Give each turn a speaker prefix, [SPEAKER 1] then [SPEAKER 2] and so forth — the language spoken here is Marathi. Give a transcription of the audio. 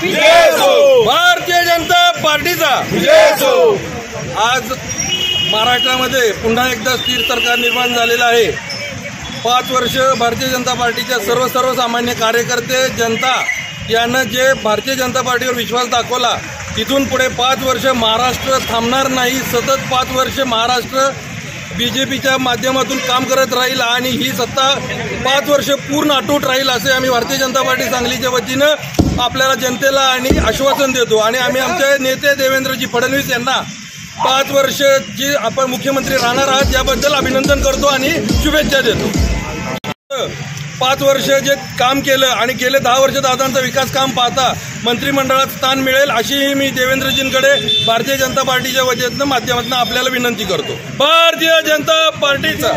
[SPEAKER 1] भारतीय जनता पार्टीचा आज महाराष्ट्रामध्ये पुन्हा एकदा स्थिर सरकार निर्माण झालेलं आहे। 5 वर्ष भारतीय जनता पार्टीच्या सर्वसामान्य कार्यकर्ते जनता यांना जे भारतीय जनता पार्टीवर विश्वास दाखवला, तिथून पुढे 5 वर्ष महाराष्ट्र थांबणार नाही। सतत 5 वर्ष महाराष्ट्र बीजेपीच्या माध्यमातून काम करत राहील आणि ही सत्ता 5 वर्ष पूर्ण अटूट राहील असे आम्ही भारतीय जनता पार्टी सांगलीच्या वतीनं आपल्याला जनतेला आणि आश्वासन देतो। आणि आम्ही आमचे नेते देवेंद्रजी फडणवीस यांना 5 वर्ष जे आपण मुख्यमंत्री राहणार आहात याबद्दल अभिनंदन करतो आणि शुभेच्छा देतो। 5 वर्ष जे काम केलं आणि गेले 10 वर्ष दादांचा विकास काम पाहता मंत्रिमंडळात स्थान मिळेल अशीही मी देवेंद्रजींकडे भारतीय जनता पार्टीच्या वतीनं माध्यमातून आपल्याला विनंती करतो। भारतीय जनता पार्टीचा